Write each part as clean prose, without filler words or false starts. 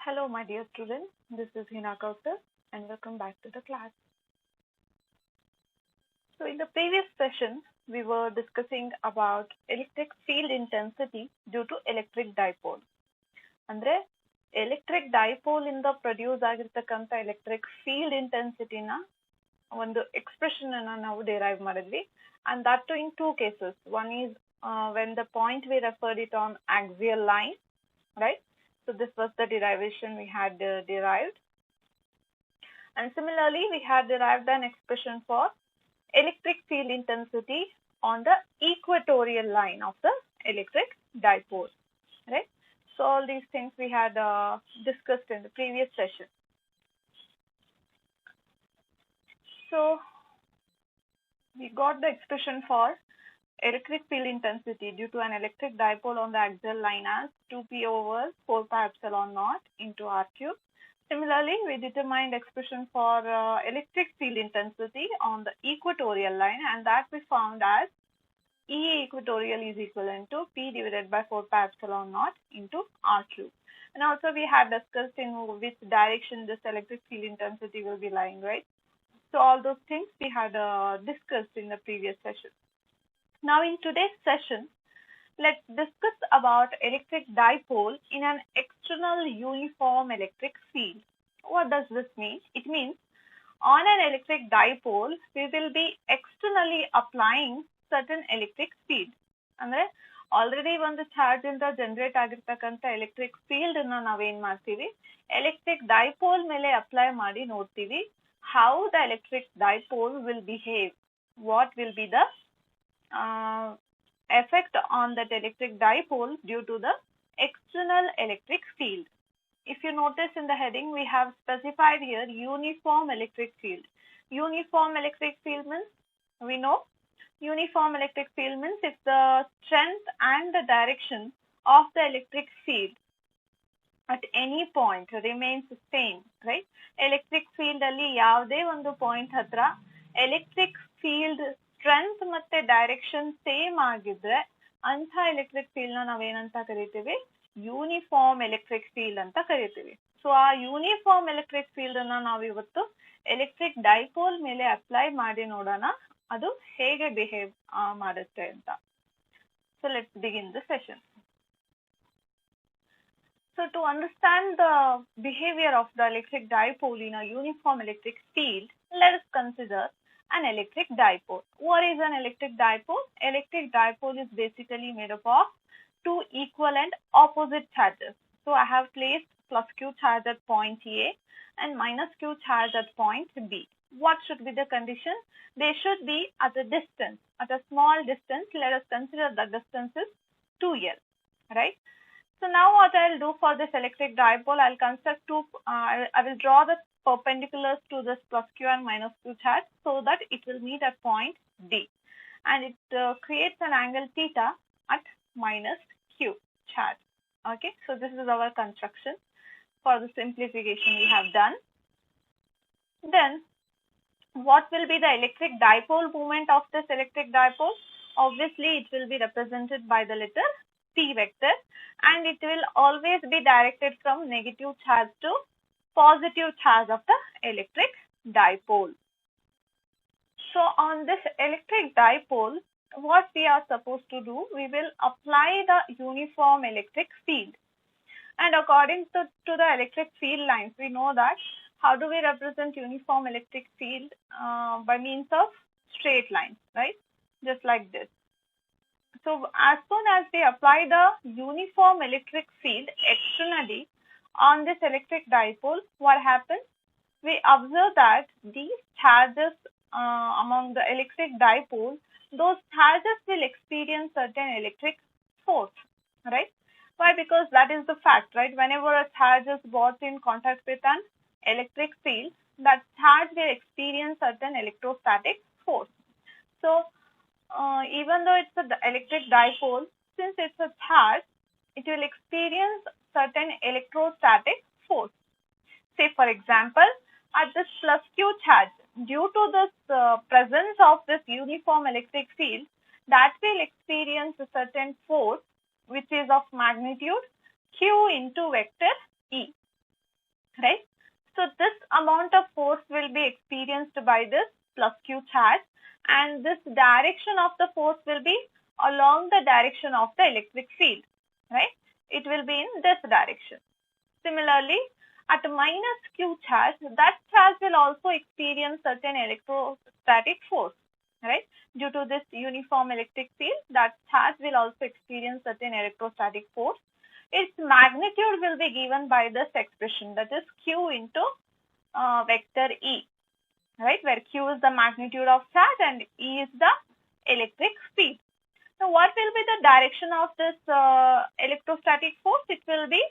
Hello, my dear students. This is Hina Kaushal, and welcome back to the class. So, in the previous session, we were discussing about electric field intensity due to electric dipole. ಅಂದ್ರೆ electric dipole ಇಂದ produce ಆಗಿರ್ತಕ್ಕಂಥ electric field ಇಂಟೆನ್ಸಿಟಿನ ಒಂದು expression ಅನ್ನ ನಾವು derive ಮಾಡಿದ್ವಿ and that too in two cases. One is when the point we referred it on axial line, right? So this was the derivation we had derived. And similarly, we had derived an expression for electric field intensity on the equatorial line of the electric dipole, right? So all these things we had discussed in the previous session. So we got the expression for electric field intensity due to an electric dipole on the axial line as 2p over 4 pi epsilon naught into r cube. Similarly, we determined expression for electric field intensity on the equatorial line, and that we found as E equatorial is equivalent to P divided by 4 pi epsilon naught into R cube. And also we had discussed in which direction this electric field intensity will be lying, right? So all those things we had discussed in the previous session. Now in today's session, let's discuss about electric dipole in an external uniform electric field. What does this mean? It means on an electric dipole, we will be externally applying certain electric field. ಅಂದ್ರೆ already ಒಂದು charge ಇಂದ generate ಆಗಿರ್ತಕ್ಕಂಥ electric field ಅನ್ನ ನಾವೇನ್ ಮಾಡ್ತೀವಿ, electric dipole ಮೇಲೆ apply ಮಾಡಿ ನೋಡ್ತೀವಿ how the electric dipole will behave, what will be the effect on that electric dipole due to the external electric field. If you notice in the heading, we have specified here uniform electric field. Uniform electric field means, we know, uniform electric field means if the strength and the direction of the electric field at any point remains same, right? Electric field alli yavade ondu point hatra electric field strength ಮತ್ತೆ direction same ಆಗಿದ್ರೆ ಅಂತ electric field ನ ನಾವೇನಂತ ಕರಿತೀವಿ, uniform electric field ಅಂತ ಕರಿತೀವಿ. So ಆ uniform electric field ಅನ್ನ ನಾವು ಇವತ್ತು ಎಲೆಕ್ಟ್ರಿಕ್ ಡೈಪೋಲ್ ಮೇಲೆ ಅಪ್ಲೈ ಮಾಡಿ ನೋಡೋಣ ಅದು ಹೇಗೆ ಬಿಹೇವ್ ಮಾಡುತ್ತೆ ಅಂತ. So let's begin the session. So to understand the behavior of the electric dipole in a uniform electric field, let us consider an electric dipole. What is an electric dipole? Electric dipole is basically made up of two equal and opposite charges. So I have placed plus q charge at point A and minus q charge at point B. What should be the condition? They should be at a distance, at a small distance. Let us consider the distance is 2L, right? So now what I'll do for this electric dipole, I'll construct I will draw the perpendiculars to this plus q and minus q charge so that it will meet at point D, and it creates an angle theta at minus q charge. Okay, so this is our construction. For the simplification we have done. Then what will be the electric dipole moment of this electric dipole? Obviously it will be represented by the letter P vector, and it will always be directed from negative charge to positive charge of the electric dipole. So on this electric dipole, what we are supposed to do, we will apply the uniform electric field. And according to the electric field lines, we know that how do we represent uniform electric field? By means of straight lines, right? Just like this. So as soon as we apply the uniform electric field externally on this electric dipole, what happens? We observe that these charges among the electric dipole, those charges will experience certain electric force, right? Why? Because that is the fact, right? Whenever a charge is brought in contact with an electric field, that charge will experience certain electrostatic force. So even though it's an electric dipole, since it's a charge, it will experience certain electrostatic force. Say for example, at this plus q charge, due to this presence of this uniform electric field, that will experience a certain force which is of magnitude q into vector E. amount of force will be experienced by this plus q charge, and this direction of the force will be along the direction of the electric field, right? It will be in this direction. Similarly, at minus q charge, that charge will also experience certain electrostatic force, right? Due to this uniform electric field, that charge will also experience certain electrostatic force. Its magnitude will be given by this expression, that is q into vector E, right? Where q is the magnitude of charge and E is the electric field. Now, what will be the direction of this electrostatic force? It will be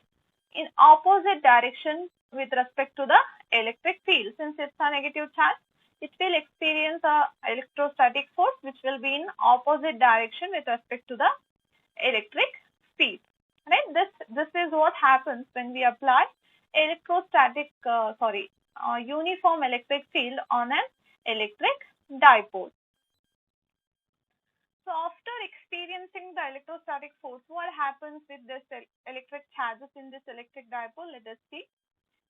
in opposite direction with respect to the electric field. Since it's a negative charge, it will experience a electrostatic force which will be in opposite direction with respect to the electric field. Right? This is what happens when we apply uniform electric field on an electric dipole. So after experiencing the electrostatic force, what happens with this electric charges in this electric dipole? Let us see.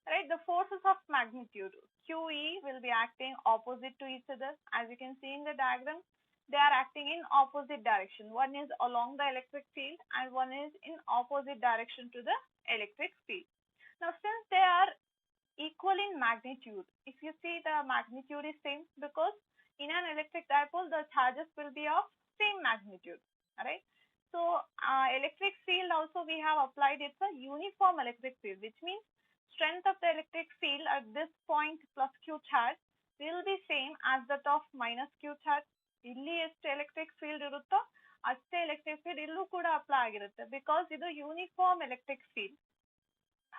Right, the forces of magnitude QE will be acting opposite to each other. As you can see in the diagram, they are acting in opposite direction. One is along the electric field and one is in opposite direction to the electric field. Now, since they are equal in magnitude, if you see the magnitude is same, because in an electric dipole the charges will be of same magnitude, right? So electric field also we have applied, it's a uniform electric field, which means strength of the electric field at this point plus q charge will be same as that of minus q charge. Illi ಎಷ್ಟು electric field ಇರುತ್ತೋ ಅಷ್ಟೇ electric field ಇಲ್ಲೂ ಕೂಡ apply ಆಗಿರುತ್ತೆ, because ಇದು uniform electric field.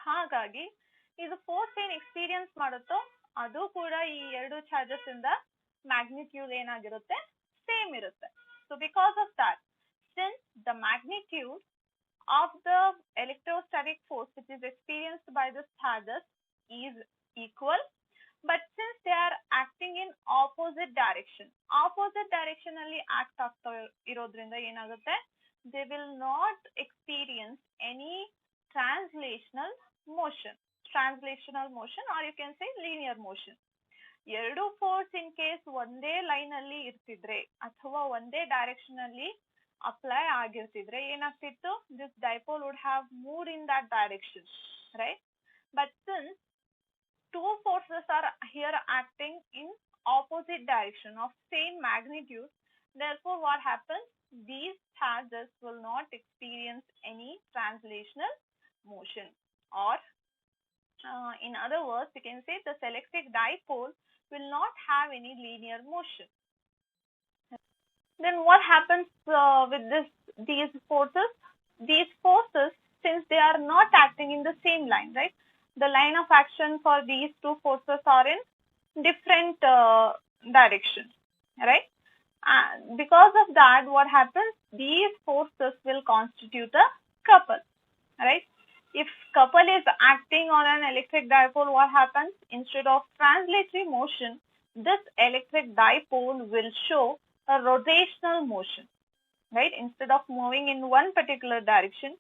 ಹಾಗಾಗಿ ಇದು force ಏನ್ ಎಕ್ಸ್ಪೀರಿಯನ್ಸ್ ಮಾಡುತ್ತೋ ಅದು ಕೂಡ ಈ ಎರಡು ಚಾರ್ಜಸ್ ಇಂದ ಮ್ಯಾಗ್ನಿಟ್ಯೂಡ್ ಏನಾಗಿರುತ್ತೆ, ಸೇಮ್ ಇರುತ್ತೆ. So because of that, since the magnitude of the electrostatic force which is experienced by the charges is equal, but since they are acting in opposite direction ಅಲ್ಲಿ act ಆಗ್ತಾ ಇರೋದ್ರಿಂದ ಏನಾಗುತ್ತೆ, they will not experience any translational motion or you can say linear motion. ಎರಡು force in case ಒಂದೇ line ಅಲ್ಲಿ ಇರ್ತಿದ್ರೆ ಅಥವಾ ಒಂದೇ direction ಅಲ್ಲಿ ಅಪ್ಲೈ ಆಗಿರ್ತಿದ್ರೆ ಏನಾಗ್ತಿತ್ತು, this dipole would have moved in that direction, right? But since two forces are here acting in opposite direction of same magnitude, therefore what happens, these charges will not experience any translational motion, or in other words you can say this electric dipole will not have any linear motion. Then what happens with these forces? These forces, since they are not acting in the same line, right? The line of action for these two forces are in different directions, right? Because of that, what happens? These forces will constitute a couple, right? If couple is acting on an electric dipole, what happens? Instead of translatory motion, this electric dipole will show a rotational motion, right? Instead of moving in one particular direction,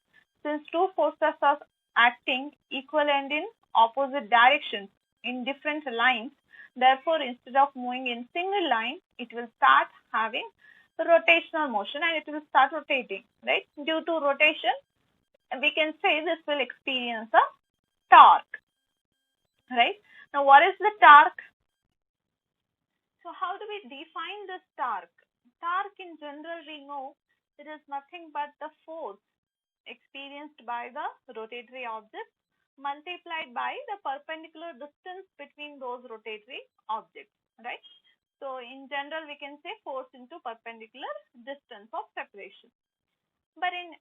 since two forces are acting equal and in opposite directions in different lines, therefore instead of moving in single line, it will start having rotational motion and it will start rotating, right? Due to rotation, we can say this will experience a torque, right? Now, what is the torque? So how do we define this torque? Torque in general we know it is nothing but the force experienced by the rotatory object multiplied by the perpendicular distance between those rotatory objects, right? So in general we can say force into perpendicular distance of separation. But in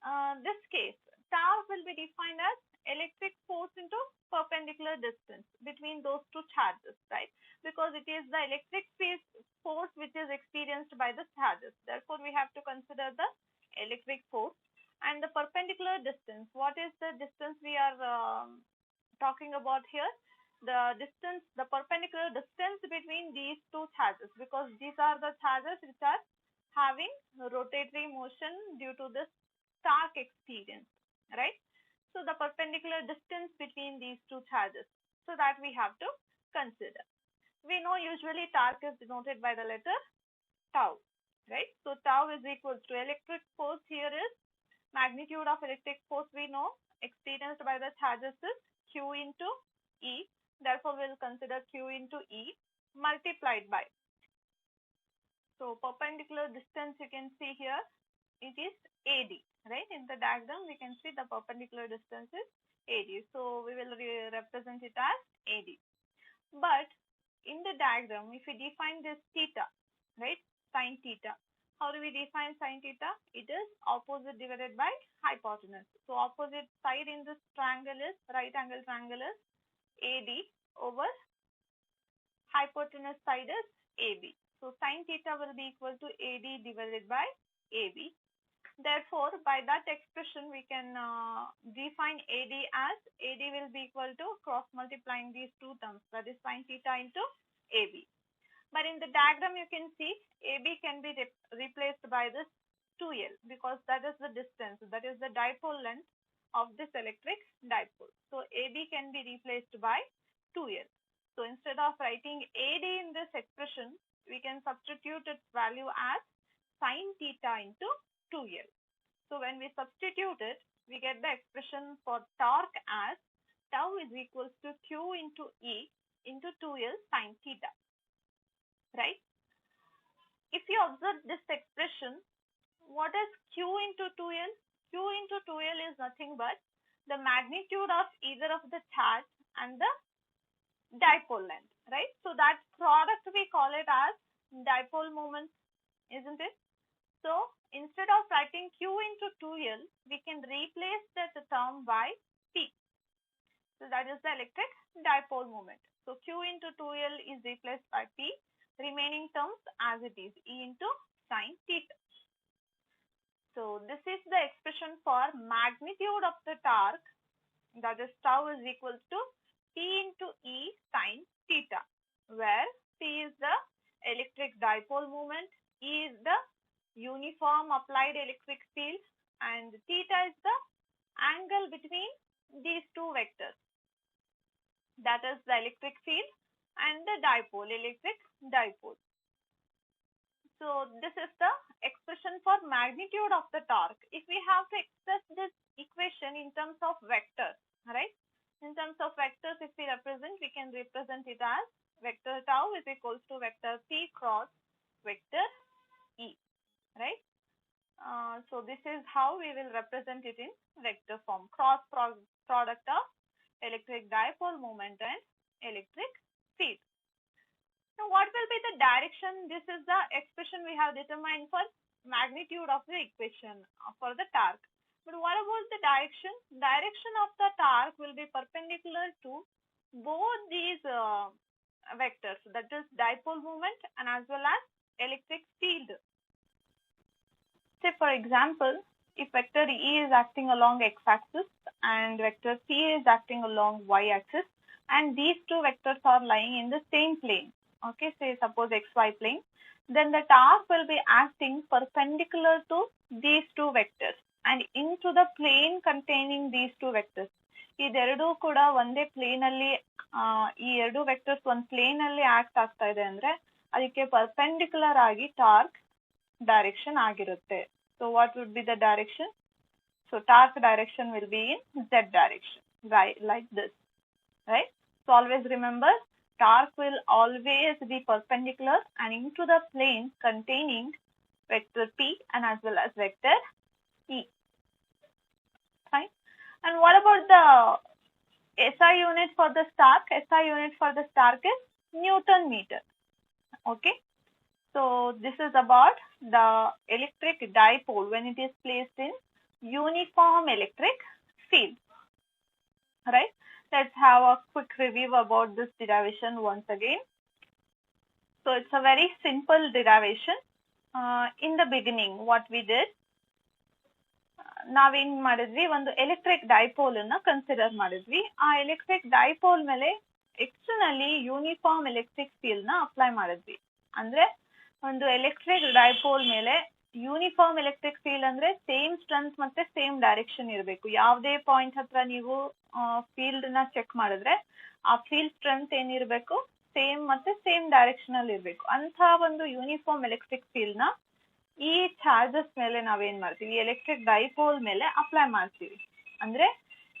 this case, torque will be defined as electric force into perpendicular distance between those two charges, right? Because it is the electric force which is experienced by the charges. Therefore, we have to consider the electric force and the perpendicular distance. What is the distance we are talking about here? The distance, the perpendicular distance between these two charges, because these are the charges which are having rotatory motion due to this torque experience, right? So the perpendicular distance between these two charges, so that we have to consider. We know usually torque is denoted by the letter tau, right? So tau is equals to electric force here is magnitude of electric force we know experienced by the charges is Q into E. Therefore, we will consider Q into E multiplied by. So perpendicular distance you can see here, it is AD, right? In the diagram, we can see the perpendicular distance is AD. So we will represent it as AD. But in the diagram, if we define this theta, right, sine theta, how do we define sine theta? It is opposite divided by hypotenuse. So opposite side in this triangle is, right angle triangle is AD over hypotenuse side is AB. So sine theta will be equal to AD divided by AB. Therefore, by that expression, we can define AD as AD will be equal to cross multiplying these two terms, that is sine theta into AB. But in the diagram, you can see AB can be replaced by this 2L because that is the distance, that is the dipole length of this electric dipole. So AB can be replaced by 2L. So instead of writing AD in this expression, we can substitute its value as sine theta into 2L. So when we substitute it, we get the expression for torque as tau is equals to Q into E into 2L sine theta, right? If you observe this expression, what is Q into 2L? Q into 2L is nothing but the magnitude of either of the charge and the dipole length, right? So that product we call it as dipole moment, isn't it? So instead of writing Q into 2L, we can replace that term by P. So that is the electric dipole moment. So Q into 2L is replaced by P. Remaining terms as it is, E into sine theta. So this is the expression for magnitude of the torque, that is tau is equals to P into E sine theta, where P is the electric dipole moment, E is the uniform applied electric field, and theta is the angle between these two vectors, that is the electric field and the dipole, electric dipole. So this is the expression for magnitude of the torque. If we have to express this equation in terms of vectors, right? In terms of vectors, if we can represent it as vector tau is equals to vector P cross vector E, right? So this is how we will represent it in vector form, cross product of electric dipole moment and electric field. Now what will be the direction? This is the expression we have determined for magnitude of the equation for the torque. But what about the direction? Direction of the torque will be perpendicular to both these vectors, that is dipole moment and as well as electric field. Say for example, if vector E is acting along x-axis and vector P is acting along y-axis, and these two vectors are lying in the same plane, okay, say suppose xy plane, then the torque will be acting perpendicular to these two vectors and into the plane containing these two vectors. ಇದೆರಡೂ ಕೂಡ ಒಂದೇ plane ಅಲ್ಲಿ ಈ ಎರಡು vectors ಒಂದು plane ಅಲ್ಲಿ act ಆಗ್ತಾ ಇದೆ ಅಂದ್ರೆ ಅದಕ್ಕೆ ಪರ್ಪೆಂಡಿಕ್ಯುಲರ್ ಆಗಿ ಟಾರ್ಕ್ ಡೈರೆಕ್ಷನ್ ಆಗಿರುತ್ತೆ. So what would be the direction? So torque direction will be in z direction, right, like this, right? So always remember, torque will always be perpendicular and into the plane containing vector P and as well as vector E, right? And what about the SI unit for the torque? SI unit for the torque is Newton meter, okay? So this is about the electric dipole when it is placed in uniform electric field, right? Let's have a quick review about this derivation once again. So it's a very simple derivation. In the beginning, what we did, ನಾವೇನ್ ಮಾಡಿದ್ವಿ, ಒಂದು electric dipole ಅನ್ನ consider ಮಾಡಿದ್ವಿ. ಆ electric dipole ಮೇಲೆ externally uniform electric field ನ apply ಮಾಡಿದ್ವಿ. ಅಂದ್ರೆ ಒಂದು ಎಲೆಕ್ಟ್ರಿಕ್ ಡೈಪೋಲ್ ಮೇಲೆ ಯೂನಿಫಾರ್ಮ್ ಎಲೆಕ್ಟ್ರಿಕ್ ಫೀಲ್ಡ್ ಅಂದ್ರೆ ಸೇಮ್ ಸ್ಟ್ರೆಂತ್ ಮತ್ತೆ ಸೇಮ್ ಡೈರೆಕ್ಷನ್ ಇರಬೇಕು. ಯಾವುದೇ ಪಾಯಿಂಟ್ ಹತ್ರ ನೀವು ಫೀಲ್ಡ್ ನ ಚೆಕ್ ಮಾಡಿದ್ರೆ ಆ ಫೀಲ್ಡ್ ಸ್ಟ್ರೆಂತ್ ಏನಿರಬೇಕು, ಸೇಮ್ ಮತ್ತೆ ಸೇಮ್ ಡೈರೆಕ್ಷನ್ ಅಲ್ಲಿ ಇರಬೇಕು. ಅಂತ ಒಂದು ಯೂನಿಫಾರ್ಮ್ ಎಲೆಕ್ಟ್ರಿಕ್ ಫೀಲ್ಡ್ ನ ಈ ಚಾರ್ಜಸ್ ಮೇಲೆ ನಾವೇನ್ ಮಾಡ್ತೀವಿ, ಎಲೆಕ್ಟ್ರಿಕ್ ಡೈಪೋಲ್ ಮೇಲೆ ಅಪ್ಲೈ ಮಾಡ್ತೀವಿ. ಅಂದ್ರೆ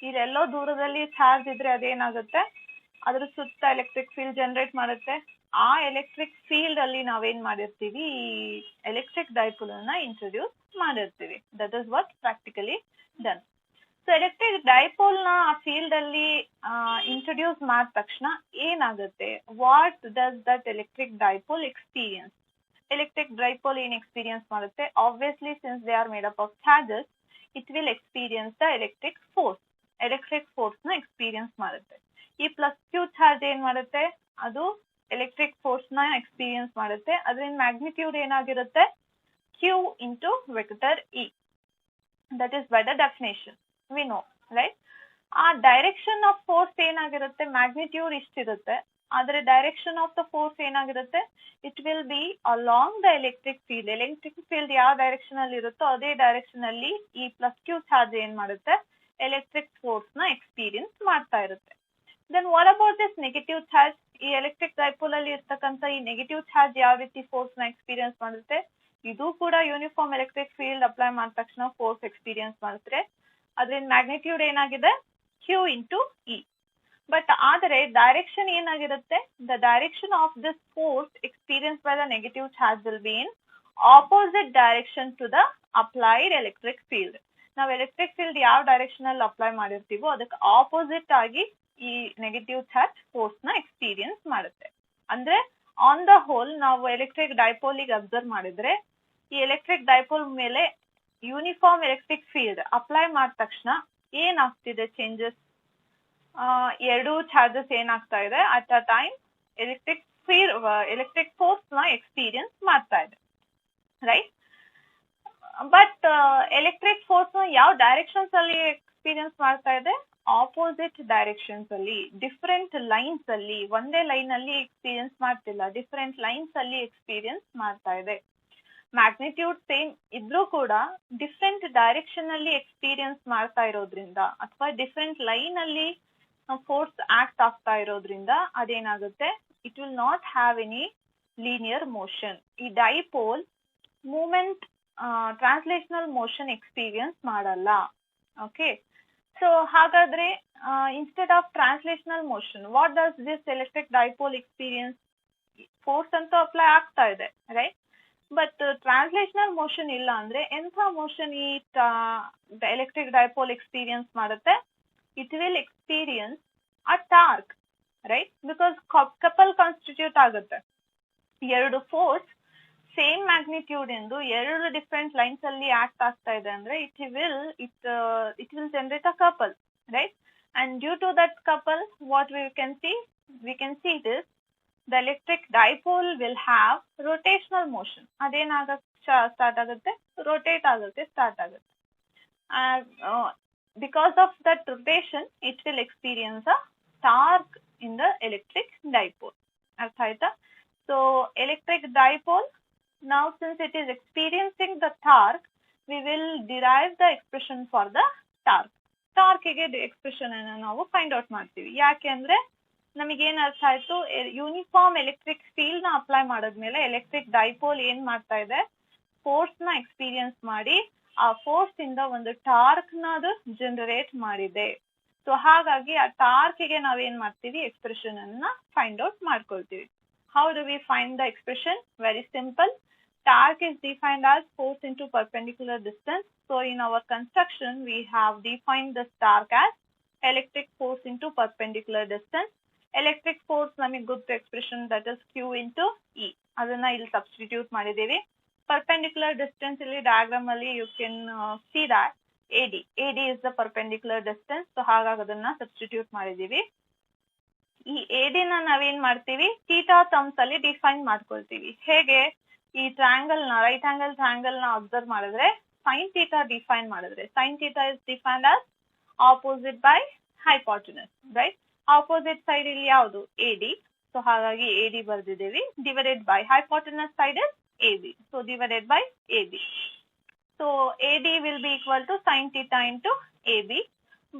ಇಲ್ಲೆಲ್ಲೋ ದೂರದಲ್ಲಿ ಚಾರ್ಜ್ ಇದ್ರೆ ಅದೇನಾಗುತ್ತೆ, ಅದ್ರ ಸುತ್ತ ಎಲೆಕ್ಟ್ರಿಕ್ ಫೀಲ್ಡ್ ಜನರೇಟ್ ಮಾಡುತ್ತೆ. ಆ ಎಲೆಕ್ಟ್ರಿಕ್ ಫೀಲ್ಡ್ ಅಲ್ಲಿ ನಾವೇನ್ ಮಾಡಿರ್ತೀವಿ, ಈ ಎಲೆಕ್ಟ್ರಿಕ್ ಡೈಪೋಲ್ ಅನ್ನ ಇಂಟ್ರೊಡ್ಯೂಸ್ ಮಾಡಿರ್ತೀವಿ. That is what practically done. So electric dipole ನ ಆ ಫೀಲ್ಡ್ ಅಲ್ಲಿ ಇಂಟ್ರೊಡ್ಯೂಸ್ ಮಾಡಿದ ತಕ್ಷಣ ಏನಾಗುತ್ತೆ, what does that electric dipole experience? Electric dipole ಏನ್ ಎಕ್ಸ್ಪೀರಿಯನ್ಸ್ ಮಾಡುತ್ತೆ? Obviously since they are made up of charges, it will experience the electric force. Electric force ನ experience ಮಾಡುತ್ತೆ. ಈ ಪ್ಲಸ್ ಕ್ಯೂ ಚಾರ್ಜ್ ಏನ್ ಮಾಡುತ್ತೆ, ಅದು ಎಲೆಕ್ಟ್ರಿಕ್ ಫೋರ್ಸ್ ನ experience ಮಾಡುತ್ತೆ. ಅದರಿಂದ ಮ್ಯಾಗ್ನಿಟ್ಯೂಡ್ ಏನಾಗಿರುತ್ತೆ, Q into vector E. That is by the definition we know, right? ಆ ಡೈರೆಕ್ಷನ್ ಆಫ್ ಫೋರ್ಸ್ ಏನಾಗಿರುತ್ತೆ, ಮ್ಯಾಗ್ನಿಟ್ಯೂಡ್ ಇಷ್ಟಿರುತ್ತೆ. ಆದ್ರೆ ಡೈರೆಕ್ಷನ್ ಆಫ್ ದ ಫೋರ್ಸ್ ಏನಾಗಿರುತ್ತೆ, it will be along the electric field. Electric field ಯಾವ direction ಅಲ್ಲಿ ಇರುತ್ತೋ ಅದೇ ಡೈರೆಕ್ಷನ್ ಅಲ್ಲಿ ಈ ಪ್ಲಸ್ ಕ್ಯೂ ಚಾರ್ಜ್ ಏನ್ ಮಾಡುತ್ತೆ, ಎಲೆಕ್ಟ್ರಿಕ್ ಫೋರ್ಸ್ ನ ಎಕ್ಸ್ಪೀರಿಯನ್ಸ್ ಮಾಡ್ತಾ ಇರುತ್ತೆ. Then what about this negative charge? ಈ ಎಲೆಕ್ಟ್ರಿಕ್ ಡೈಪೋಲ್ ಅಲ್ಲಿ ಇರ್ತಕ್ಕಂಥ ಈ ನೆಗೆಟಿವ್ ಚಾರ್ಜ್ ಯಾವ ರೀತಿ ಫೋರ್ಸ್ ನ ಎಕ್ಸ್ಪೀರಿಯನ್ಸ್ ಮಾಡುತ್ತೆ? ಇದು ಕೂಡ ಯೂನಿಫಾರ್ಮ್ ಎಲೆಕ್ಟ್ರಿಕ್ ಫೀಲ್ಡ್ ಅಪ್ಲೈ ಮಾಡಿದ ತಕ್ಷಣ ಫೋರ್ಸ್ ಎಕ್ಸ್ಪೀರಿಯನ್ಸ್ ಮಾಡುತ್ತೆ. ಅದರಿಂದ ಮ್ಯಾಗ್ನಿಟ್ಯೂಡ್ ಏನಾಗಿದೆ, ಕ್ಯೂ ಇಂಟು ಇ. ಬಟ್ ಆದರೆ ಡೈರೆಕ್ಷನ್ ಏನಾಗಿರುತ್ತೆ, the direction of this force experience by the negative charge will be in opposite direction to the applied electric field. ನಾವು electric field ಯಾವ direction ಅಲ್ಲಿ apply ಮಾಡಿರ್ತೀವೋ ಅದಕ್ಕೆ ಆಪೋಸಿಟ್ ಆಗಿ ಈ ನೆಗೆಟಿವ್ ಚಾರ್ಜ್ ಫೋರ್ಸ್ ನ ಎಕ್ಸ್ಪೀರಿಯನ್ಸ್ ಮಾಡುತ್ತೆ. ಅಂದ್ರೆ ಆನ್ ದ ಹೋಲ್ ನಾವು ಎಲೆಕ್ಟ್ರಿಕ್ ಡೈಪೋಲ್ ಗೆ ಅಬ್ಸರ್ವ್ ಮಾಡಿದ್ರೆ, ಈ ಎಲೆಕ್ಟ್ರಿಕ್ ಡೈಪೋಲ್ ಮೇಲೆ ಯೂನಿಫಾರ್ಮ್ ಎಲೆಕ್ಟ್ರಿಕ್ ಫೀಲ್ಡ್ ಅಪ್ಲೈ ಮಾಡಿದ ತಕ್ಷಣ ಏನಾಗ್ತಿದೆ ಚೇಂಜಸ್? ಎರಡು ಚಾರ್ಜಸ್ ಏನಾಗ್ತಾ ಇದೆ, at a time electric force ನ ಎಕ್ಸ್ಪೀರಿಯನ್ಸ್ ಮಾಡ್ತಾ ಇದೆ, ರೈಟ್? ಬಟ್ ಎಲೆಕ್ಟ್ರಿಕ್ ಫೋರ್ಸ್ ನ ಯಾವ ಡೈರೆಕ್ಷನ್ಸ್ ಅಲ್ಲಿ ಎಕ್ಸ್ಪೀರಿಯನ್ಸ್ ಮಾಡ್ತಾ ಇದೆ? ಆಪೋಸಿಟ್ ಡೈರೆಕ್ಷನ್ಸ್ ಅಲ್ಲಿ, ಡಿಫರೆಂಟ್ ಲೈನ್ಸ್ ಅಲ್ಲಿ. ಒಂದೇ ಲೈನ್ ಅಲ್ಲಿ ಎಕ್ಸ್ಪೀರಿಯನ್ಸ್ ಮಾಡ್ತಿಲ್ಲ, ಡಿಫರೆಂಟ್ ಲೈನ್ಸ್ ಅಲ್ಲಿ ಎಕ್ಸ್ಪೀರಿಯನ್ಸ್ ಮಾಡ್ತಾ ಇದೆ. ಮ್ಯಾಗ್ನಿಟ್ಯೂಡ್ ಸೇಮ್ ಇದ್ರೂ ಕೂಡ ಡಿಫರೆಂಟ್ ಡೈರೆಕ್ಷನ್ ಅಲ್ಲಿ ಎಕ್ಸ್ಪೀರಿಯನ್ಸ್ ಮಾಡ್ತಾ ಇರೋದ್ರಿಂದ ಅಥವಾ ಡಿಫರೆಂಟ್ ಲೈನ್ ಅಲ್ಲಿ ಫೋರ್ಸ್ ಆಕ್ಟ್ ಆಗ್ತಾ ಇರೋದ್ರಿಂದ ಅದೇನಾಗುತ್ತೆ, it will not have any linear motion. ಈ dipole moment translational motion experience ಮಾಡಲ್ಲ. ಓಕೆ, ಸೊ ಹಾಗಾದ್ರೆ instead of translational motion what does this electric dipole experience? Force ಅಂತೂ ಅಪ್ಲೈ ಆಗ್ತಾ ಇದೆ, ರೈಟ್? ಬಟ್ ಟ್ರಾನ್ಸ್ಲೇಷನಲ್ ಮೋಷನ್ ಇಲ್ಲ ಅಂದ್ರೆ ಎಂಥ ಮೋಷನ್ ಈ ಎಲೆಕ್ಟ್ರಿಕ್ ಡೈಪೋಲ್ ಎಕ್ಸ್ಪೀರಿಯನ್ಸ್ ಮಾಡುತ್ತೆ? It will experience a torque, right? Because couple constitute ಆಗುತ್ತೆ. ಎರಡು ಫೋರ್ಸ್ ಸೇಮ್ ಮ್ಯಾಗ್ನಿಟ್ಯೂಡ್ ಎಂದು ಎರಡು ಡಿಫರೆಂಟ್ ಲೈನ್ಸ್ ಅಲ್ಲಿ ಆಕ್ಟ್ ಆಗ್ತಾ ಇದೆ ಅಂದ್ರೆ it will generate a couple, right? And due to that couple what we can see this, the electric dipole will have rotational motion. ಅದೇನಾಗಕ್ಕೆ start ಆಗುತ್ತೆ, rotate ಆಗುತ್ತೆ, start ಆಗುತ್ತೆ. Because of that rotation, it will experience a torque in the electric dipole. ಅರ್ಥ ಆಯ್ತಾ? So electric dipole, now since it is experiencing the torque, we will derive the expression for the torque. Torque ಗೆ expression ಅನ್ನು ನಾವು find out ಮಾಡ್ತೀವಿ. ಯಾಕೆ ಅಂದ್ರೆ ನಮಗೇನ್ ಅರ್ಥ ಆಯ್ತು, ಯೂನಿಫಾರ್ಮ್ ಎಲೆಕ್ಟ್ರಿಕ್ ಫೀಲ್ಡ್ ನ ಅಪ್ಲೈ ಮಾಡಿದ್ಮೇಲೆ ಎಲೆಕ್ಟ್ರಿಕ್ ಡೈಪೋಲ್ ಏನ್ ಮಾಡ್ತಾ ಇದೆ, ಫೋರ್ಸ್ ನ ಎಕ್ಸ್ಪೀರಿಯನ್ಸ್ ಮಾಡಿ ಆ ಫೋರ್ಸ್ ಇಂದ ಒಂದು ಟಾರ್ಕ್ ನ ಅದು ಜನರೇಟ್ ಮಾಡಿದೆ. ಸೊ ಹಾಗಾಗಿ ಆ ಟಾರ್ಕ್ ಗೆ ನಾವೇನ್ ಮಾಡ್ತೀವಿ, ಎಕ್ಸ್ಪ್ರೆಷನ್ ಅನ್ನ ಫೈಂಡ್ ಔಟ್ ಮಾಡ್ಕೊಳ್ತೀವಿ. How do we find the expression? Very simple. Torque is defined as force into perpendicular distance. So in our construction, we have defined this torque as electric force into perpendicular distance. Electric force ನಮಗೆ ಗೊತ್ತು expression, that is Q into E. ಅದನ್ನ ಇಲ್ಲಿ substitute ಮಾಡಿದ್ದೀವಿ. Perpendicular distance ಇಲ್ಲಿ diagram ಅಲ್ಲಿ you can see that AD is the perpendicular distance. So ಹಾಗಾಗಿ ಅದನ್ನ substitute ಮಾಡಿದ್ದೀವಿ. ಈ AD ನ ನಾವೇನ್ ಮಾಡ್ತೀವಿ, ಥೀಟಾ ಟರ್ಮ್ಸ್ ಅಲ್ಲಿ ಡಿಫೈನ್ ಮಾಡ್ಕೊಳ್ತೀವಿ. ಹೇಗೆ? ಈ ಟ್ರಯಾಂಗಲ್ ನ, ರೈಟ್ ಆಂಗಲ್ ಟ್ರಯಾಂಗಲ್ ನ ಅಬ್ಸರ್ವ್ ಮಾಡಿದ್ರೆ ಸೈನ್ ಥೀಟಾ ಡಿಫೈನ್ ಮಾಡಿದ್ರೆ, sine theta is defined as opposite by hypotenuse, right? Opposite side ಇಲ್ಲಿ ಯಾವುದು? AD. ಸೊ ಹಾಗಾಗಿ AD ಬರ್ದಿದ್ದೀವಿ. Divided by hypotenuse side is AB. So divided by AB. So AD will be equal to sin theta into AB.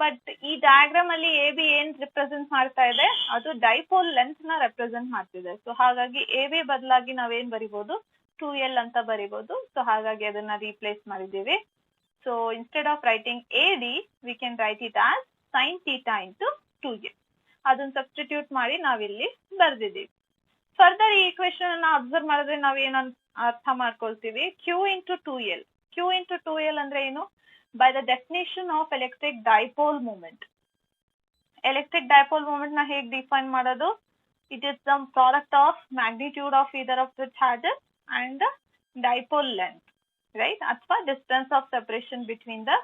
But ಈ diagram ಅಲ್ಲಿ AB ಏನ್ represent ಮಾಡ್ತಾ ಇದೆ ಅದು dipole length ನ represent ಮಾಡ್ತಿದೆ. So ಹಾಗಾಗಿ AB ಬದಲಾಗಿ ನಾವೇನ್ ಬರಿಬಹುದು 2L ಅಂತ ಬರಿಬಹುದು. So ಹಾಗಾಗಿ ಅದನ್ನ replace ಮಾಡಿದ್ದೀವಿ. So instead of writing AD, we can write it as sin theta into 2L. ಅದನ್ನ ಸಬ್ಸ್ಟಿಟ್ಯೂಟ್ ಮಾಡಿ ನಾವಿಲ್ಲಿ ಬರ್ದಿದ್ದೀವಿ. ಫರ್ದರ್ ಈ ಈಕ್ವೇಶನ್ ಅನ್ನ ಅಬ್ಸರ್ವ್ ಮಾಡಿದ್ರೆ ನಾವೇನು ಅರ್ಥ ಮಾಡ್ಕೊಳ್ತೀವಿ Q into 2L. Q into 2L ಅಂದ್ರೆ ಏನು? By the definition of electric dipole moment. Electric dipole moment na hege define ಮಾಡೋದು? It is the product of magnitude of either of the charges and the dipole length, right? Athwa distance of separation between the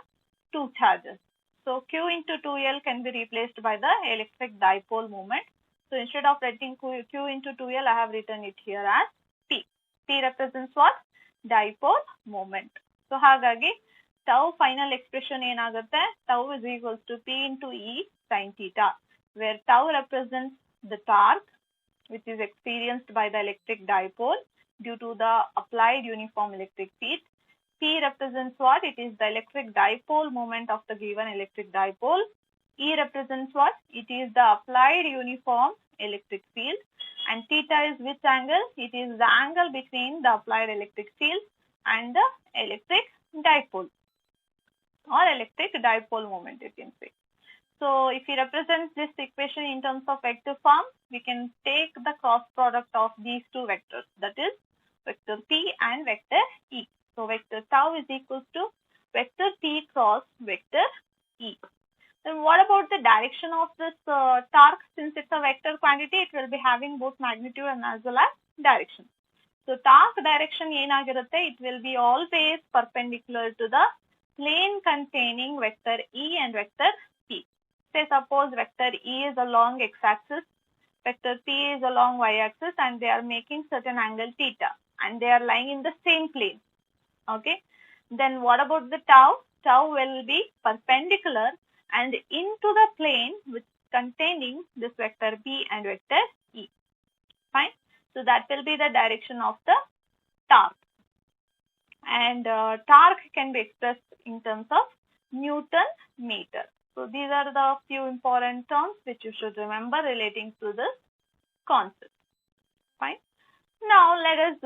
two charges. So Q into 2L can be replaced by the electric dipole moment. So instead of writing Q into 2L, I have written it here as P. P represents what? Dipole moment. So ಹಾಗಾಗಿ tau final expression ಏನಾಗುತ್ತೆ? Tau is equals to P into E sin theta, where tau represents the torque which is experienced by the electric dipole due to the applied uniform electric field. P represents what? It is the electric dipole moment of the given electric dipole. E represents what? It is the applied uniform electric field. And theta is which angle? It is the angle between the applied electric field and the electric dipole, or electric dipole moment, you can say. So if we represent this equation in terms of vector form, we can take the cross product of these two vectors, that is vector P and vector E. So vector tau is equals to vector P cross vector E. Then what about the direction of this torque? Since it's a vector quantity, it will be having both magnitude and as well as direction. So torque direction ಏನಾಗಿರುತ್ತೆ? It will be always perpendicular to the plane containing vector E and vector P. Say suppose vector E is along x-axis, vector P is along y-axis, and they are making certain angle theta, and they are lying in the same plane. Okay. Then what about the tau? Tau will be perpendicular and into the plane which containing this vector P and vector E. Fine. So that will be the direction of the torque. And torque can be expressed in terms of Newton meter. So these are the few important terms which you should remember relating to this concept. Fine. Now let us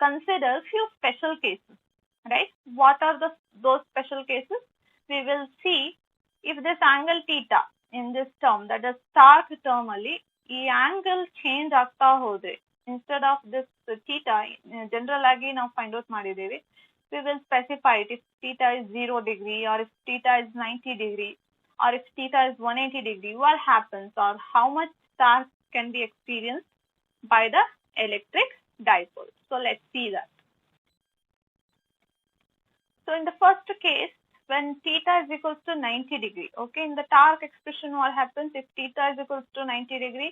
consider few special cases. Right? What are those special cases? We will see if this angle theta in this term, that is torque term ಅಲ್ಲಿ ಈ angle change ಆಗ್ತಾ ಹೋದ್ರೆ, instead of this theta, general ಆಗಿ ನಾವು find out ಮಾಡಿದ್ದೇವೆ, we will specify it if theta is 0 degree, or if theta is 90 degree, or if theta is 180 degree, what happens, or how much torque can be experienced by the electric dipole. So let's see that. So in the first case, when theta is equals to 90 degree, okay, in the torque expression, what happens if theta is equals to 90 degree,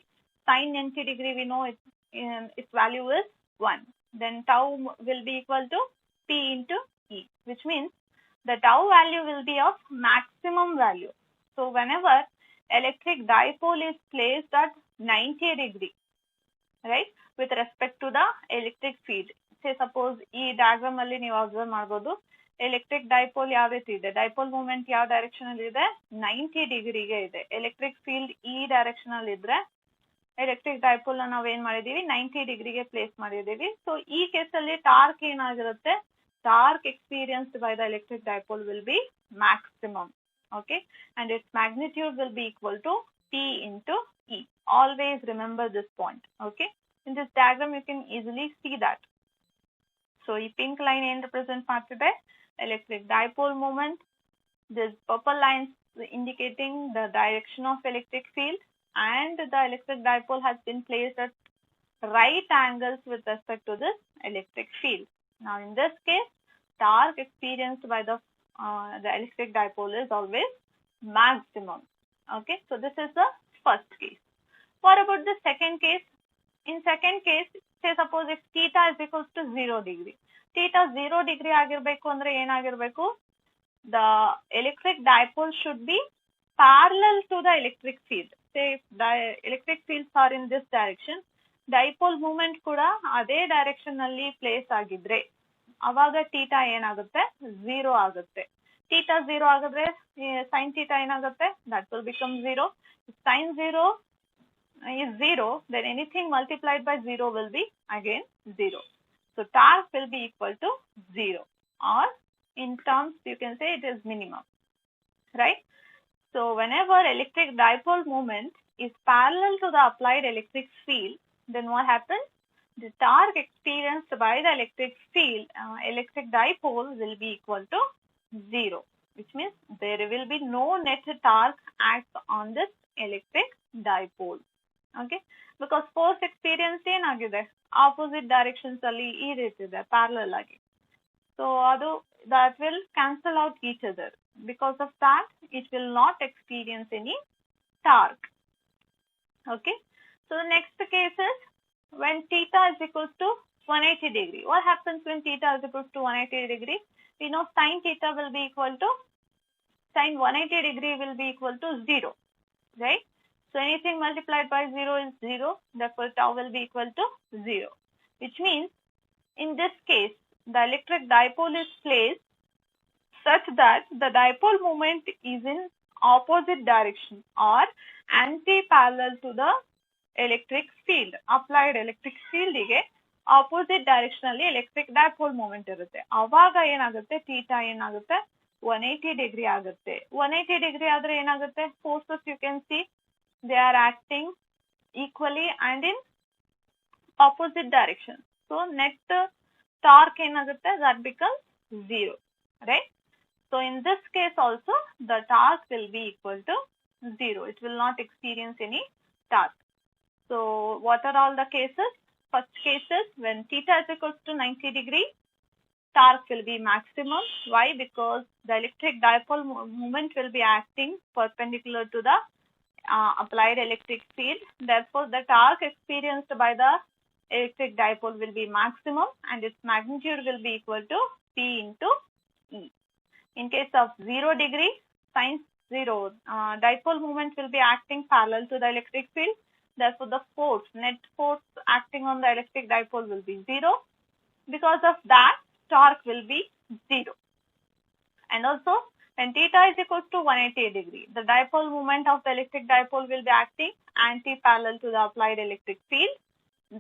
sin 90 degree, we know its value is 1. Then tau will be equal to P into E, which means the tau value will be of maximum value. So whenever electric dipole is placed at 90 degree, right, with respect to the electric field, say suppose ಈ diagram ಅಲ್ಲಿ ನೀವು observe ಮಾಡಬಹುದು, electric dipole ಯಾವ ರೀತಿ ಇದೆ, dipole moment ಯಾವ direction ಅಲ್ಲಿ ಇದೆ, 90 degree ಗೆ ಇದೆ. electric field ಈ direction ಅಲ್ಲಿ ಇದ್ರೆ electric dipole ನ ನಾವು ಏನ್ ಮಾಡಿದೀವಿ, 90 degree ಗೆ place ಮಾಡಿದೀವಿ. So ಈ ಕೇಸ್ ಅಲ್ಲಿ torque ಏನಾಗಿರುತ್ತೆ, torque experienced by the electric dipole will be maximum. Okay, and its magnitude will be equal to P into E. Always remember this point. Okay, in this diagram you can easily see that. So ಈ pink line ಏನು represent ಮಾಡ್ತಿದೆ, electric dipole moment. This purple lines indicating the direction of electric field, and the electric dipole has been placed at right angles with respect to this electric field. Now in this case, torque experienced by the electric dipole is always maximum. Okay, so this is the first case. What about the second case? In second case, say suppose if theta is equals to 0 degree. Theta 0 degree ಆಗಿರಬೇಕು ಅಂದ್ರೆ ಏನಾಗಿರಬೇಕು, the electric dipole should be parallel to the electric field. Say if the electric fields are in this direction, dipole moment ಕೂಡ ಅದೇ direction ನಲ್ಲಿ place ಆಗಿದ್ರೆ ಅವಾಗ theta ಏನಾಗುತ್ತೆ 0 ಆಗುತ್ತೆ. ಥೀಟಾ 0 ಆಗಿದ್ರೆ ಸೈನ್ ಥೀಟಾ ಏನಾಗುತ್ತೆ, that will become 0. Sin 0 is 0, then anything multiplied by 0 will be again 0. So torque will be equal to 0, or in terms you can say it is minimum, right? So whenever electric dipole moment is parallel to the applied electric field, then what happens? The torque experienced by the electric field, electric dipole will be equal to 0, which means there will be no net torque act on this electric dipole. Okay, because force experience ಏನಾಗಿದೆ, opposite directions ಅಲ್ಲಿ ಈ ರೀತಿ ಇದೆ parallel ಆಗಿ. So that will cancel out each other. Because of that, it will not experience any torque. Okay, so the next case is when theta is equals to 180 degree. What happens when theta is equals to 180 degree? We know sin theta will be equal to, sin 180 degree will be equal to 0, right? So anything multiplied by 0 is 0, therefore tau will be equal to 0, which means in this case the electric dipole is placed such that the dipole moment is in opposite direction or anti-parallel to the electric field. Applied electric field ಗೆ opposite direction ಅಲ್ಲಿ electric dipole moment ಇರುತ್ತೆ. ಅವಾಗ ಏನಾಗುತ್ತೆ, theta ಏನಾಗುತ್ತೆ 180 degree ಆಗುತ್ತೆ. 180 degree ಆದ್ರೆ ಏನಾಗುತ್ತೆ, forces you can see they are acting equally and in opposite direction. So net torque ಏನಾಗುತ್ತೆ, that becomes 0, right? So in this case also the torque will be equal to 0. It will not experience any torque. So what are all the cases? First case is when theta is equals to 90 degree, torque will be maximum. Why? Because the electric dipole moment will be acting perpendicular to the applied electric field. Therefore the torque experienced by the electric dipole will be maximum and its magnitude will be equal to P into E. In case of 0 degree, sin 0, dipole moment will be acting parallel to the electric field. Therefore the force, net force acting on the electric dipole will be 0. Because of that, torque will be 0. And also when theta is equals to 180 degree, the dipole moment of the electric dipole will be acting anti-parallel to the applied electric field.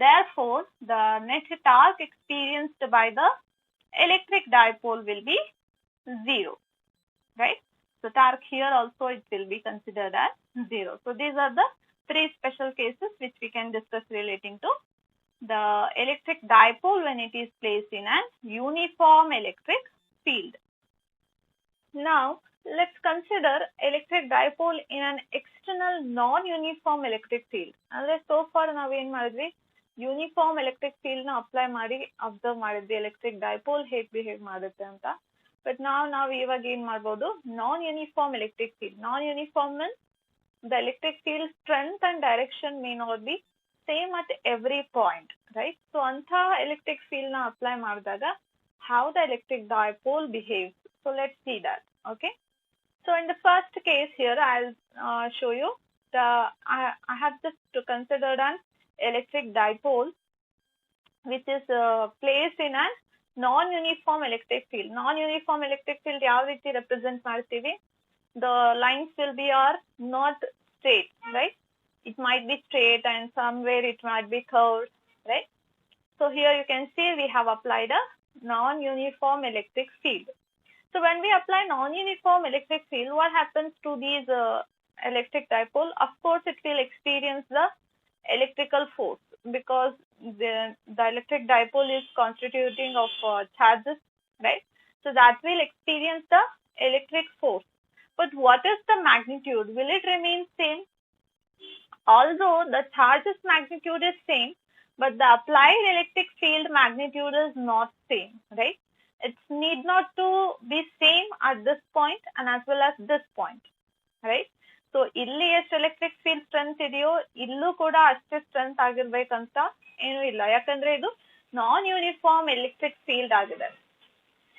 Therefore the net torque experienced by the electric dipole will be 0, right? So torque here also it will be considered as 0. So these are the three special cases which we can discuss relating to the electric dipole when it is placed in an uniform electric field. Now let's consider electric dipole in an external non-uniform electric field. Andre so far ನಾವು ಏನು ಮಾಡಿದ್ವಿ, uniform electric field ನ apply ಮಾಡಿ observe ಮಾಡಿದ್ವಿ electric dipole ಹೇಗೆ behave ಮಾಡುತ್ತೆ ಅಂತ. But ನಾವು ಇವಾಗ ಏನ್ ಮಾಡ್ಬೋದು, ನಾನ್ uniform electric field. Non uniform means the electric field strength and direction may not be same at every point, right? So anta electric field na apply ಮಾಡಿದಾಗ how the electric dipole behaves. So let's see that. Okay, so in the first case here I'll show you I have just considered an electric dipole which is placed in a non-uniform electric field. Non-uniform electric field ಯಾವ ರೀತಿ represent ಮಾಡ್ತೀವಿ, the lines will be are not straight, right? It might be straight and somewhere it might be curved, right? So here you can see we have applied a non-uniform electric field. So when we apply non-uniform electric field, what happens to these electric dipole? Of course it will experience the electrical force because the electric dipole is constituting of charges, right? So that will experience the electric force. But what is the magnitude? Will it remain same? Although the charge's magnitude is same, but the applied electric field magnitude is not same, right? It need not to be same at this point and as well as this point, right? So ಇಲ್ಲಿ ಎಷ್ಟು electric field strength ಇದೆಯೋ ಇಲ್ಲೂ ಕೂಡ ಅಷ್ಟೇ strength ಆಗಿರ್ಬೇಕಂತ ಏನೂ ಇಲ್ಲ, ಯಾಕಂದ್ರೆ ಇದು ನಾನ್ ಯೂನಿಫಾರ್ಮ್ ಎಲೆಕ್ಟ್ರಿಕ್ ಫೀಲ್ಡ್ ಆಗಿದೆ,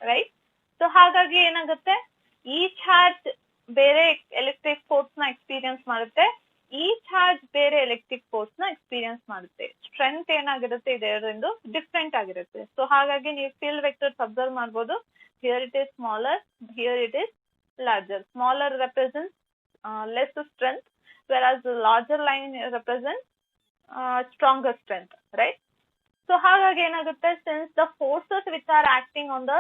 ರೈಟ್? ಸೊ ಹಾಗಾಗಿ ಏನಾಗುತ್ತೆ, ಈ ಚಾರ್ಜ್ ಬೇರೆ ಎಲೆಕ್ಟ್ರಿಕ್ ಫೋರ್ಸ್ ನ ಎಕ್ಸ್ಪೀರಿಯನ್ಸ್ ಮಾಡುತ್ತೆ, ಈ ಚಾರ್ಜ್ ಬೇರೆ ಎಲೆಕ್ಟ್ರಿಕ್ ಫೋರ್ಸ್ ನ ಎಕ್ಸ್ಪೀರಿಯನ್ಸ್ ಮಾಡುತ್ತೆ. ಸ್ಟ್ರೆಂತ್ ಏನಾಗಿರುತ್ತೆ ಇದೆರಡರಿಂದ ಡಿಫ್ರೆಂಟ್ ಆಗಿರುತ್ತೆ. ಸೊ ಹಾಗಾಗಿ ನೀವು ಫೀಲ್ಡ್ ವೆಕ್ಟರ್ಸ್ ಅಬ್ಸರ್ವ್ ಮಾಡ್ಬೋದು. Here it is smaller, here it is larger. Smaller represents less strength, whereas the larger line represents stronger strength, right? So ಹಾಗಾಗಿ ಏನಾಗುತ್ತೆ, since the forces which are acting on the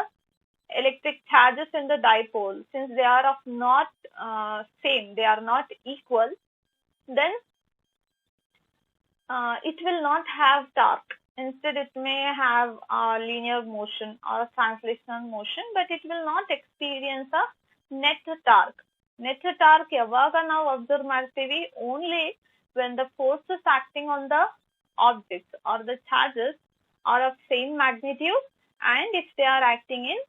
electric charges in the dipole, since they are of not same, they are not equal, then it will not have torque. Instead, it may have a linear motion or a translational motion, but it will not experience a net torque. Net torque ಯಾವಾಗ ನಾವು observe ಮಾಡ್ತೀವಿ, only when the forces acting on the objects or the charges are of same magnitude and if they are acting in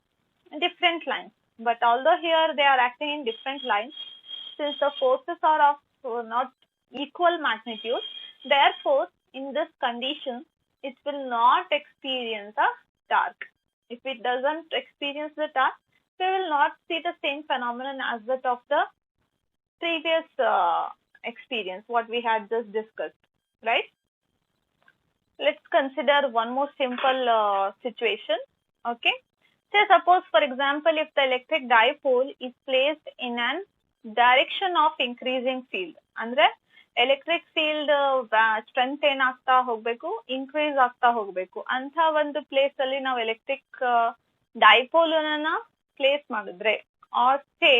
different lines. But although here they are acting in different lines, since the forces are of not equal magnitude, therefore in this condition it will not experience a torque. If it doesn't experience the torque, we will not see the same phenomenon as that of the previous experience what we had just discussed, right? Let's consider one more simple situation. Okay, say suppose for example if the electric dipole is placed in an direction of increasing field, andre electric field strength ಏನಾಗ್ತಾ ಹೋಗಬೇಕು, increase ಆಗ್ತಾ ಹೋಗಬೇಕು ಅಂತ ಒಂದು place ಅಲ್ಲಿ ನಾವು electric dipole ಅನ್ನ place ಮಾಡಿದ್ರೆ, or say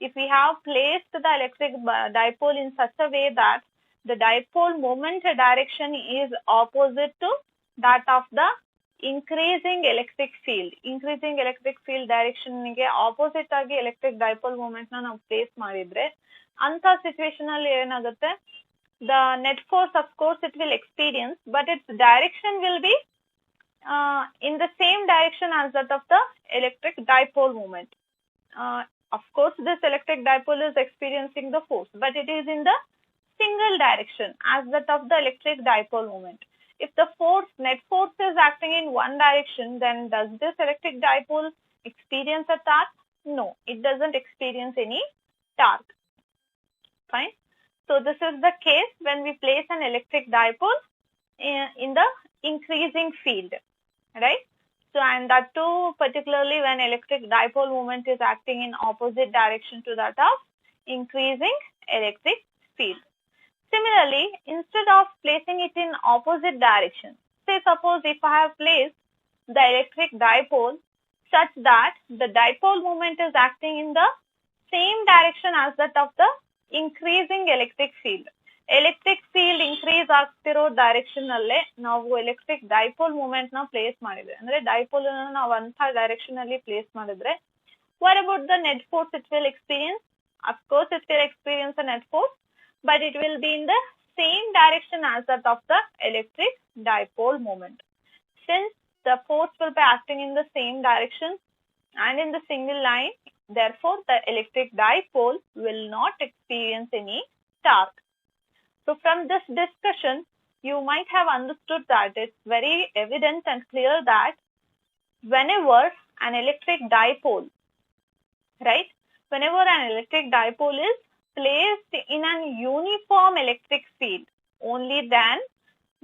if we have placed the electric dipole in such a way that the dipole moment direction is opposite to that of the increasing electric field. Increasing electric field direction ಗೆ opposite ಆಗಿ electric dipole moment ನ ನಾವು place ಮಾಡಿದ್ರೆ, ಅಂತ situation ಅಲ್ಲಿ ಏನಾಗುತ್ತೆ, the net force of course it will experience, but its direction will be in the same direction as that of the electric dipole moment. Of course this electric dipole is experiencing the force, but it is in the single direction as that of the electric dipole moment. If the net force is acting in one direction, then does this electric dipole experience a torque? No, it doesn't experience any torque. Fine. So this is the case when we place an electric dipole in the increasing field, right? So and that too particularly when electric dipole moment is acting in opposite direction to that of increasing electric field. Similarly, instead of placing it in opposite direction, say suppose if I have placed the electric dipole such that the dipole moment is acting in the same direction as that of the increasing electric field. Electric field increase ಆಗ್ತಿರೋ direction ಅಲ್ಲೇ ನಾವು electric dipole moment ನ place ಮಾಡಿದ್ರೆ, ಅಂದ್ರೆ dipole ನಾವು ಅಂತ direction ಅಲ್ಲಿ place ಮಾಡಿದ್ರೆ, what about the net force it will experience? Of course it will experience a net force, but it will be in the same direction as that of the electric dipole moment. Since the force will be acting in the same direction and in the single line, therefore the electric dipole will not experience any torque. So from this discussion, you might have understood that it's very evident and clear that whenever an electric dipole, right, whenever an electric dipole is placed in an uniform electric field, only then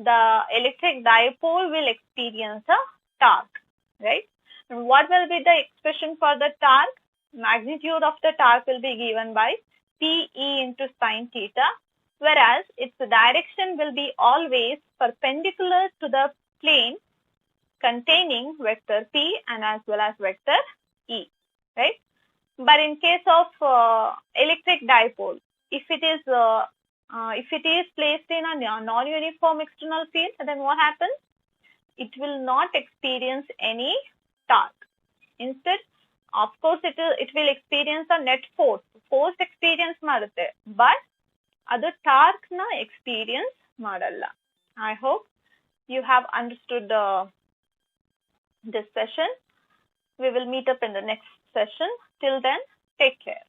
the electric dipole will experience a torque, right? And what will be the expression for the torque? Magnitude of the torque will be given by PE into sin theta, whereas its direction will be always perpendicular to the plane containing vector P and as well as vector E, right? But in case of electric dipole, if it is placed in a non-uniform external field, then what happens? It will not experience any torque. Instead, of course, it will experience a net force experience ಮಾಡುತ್ತೆ, but ಅದು torque ನ experience ಮಾಡಲ್ಲ. I hope you have understood this session. We will meet up in the next session. Till then, take care.